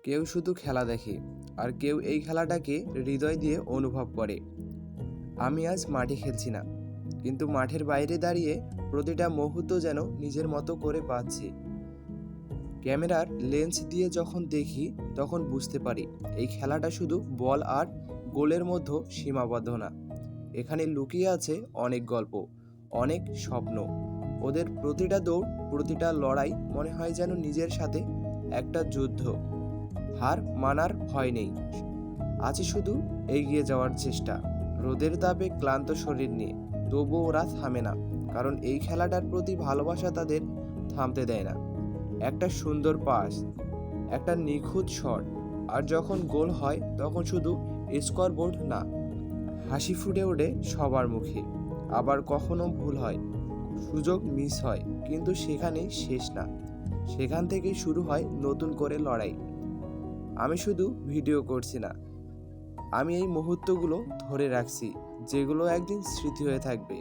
কেউ শুধু খেলা দেখে, আর কেউ এই খেলাটাকে হৃদয় দিয়ে অনুভব করে। আমি আজ মাঠে খেলছি না, কিন্তু মাঠের বাইরে দাঁড়িয়ে প্রতিটা মুহূর্ত যেন নিজের মতো করে বাঁচছি। ক্যামেরার লেন্স দিয়ে যখন দেখি তখন বুঝতে পারি এই খেলাটা শুধু বল আর গোলের মধ্যে সীমাবদ্ধ না। এখানে লুকিয়ে আছে অনেক গল্প, অনেক স্বপ্ন। ওদের প্রতিটা দৌড়, প্রতিটা লড়াই মনে হয় যেন নিজের সাথে একটা যুদ্ধ। হার মানার ভয় নেই, আছে শুধু এগিয়ে যাওয়ার চেষ্টা। রোদের তাপে ক্লান্ত শরীর নিয়ে তবুও ওরা থামে না, কারণ এই খেলাটার প্রতি ভালোবাসা তাদের থামতে দেয় না। একটা সুন্দর পাস, একটা নিখুঁত শট, আর যখন গোল হয় তখন শুধু স্কোরবোর্ড না, হাসি ফুটে ওঠে সবার মুখে। আবার কখনো ভুল হয়, সুযোগ মিস হয়, কিন্তু সেখানেই শেষ না, সেখান থেকেই শুরু হয় নতুন করে লড়াই। আমি শুধু ভিডিও করছি না, আমি এই মুহূর্তগুলো ধরে রাখছি, যেগুলো একদিন স্মৃতি হয়ে থাকবে।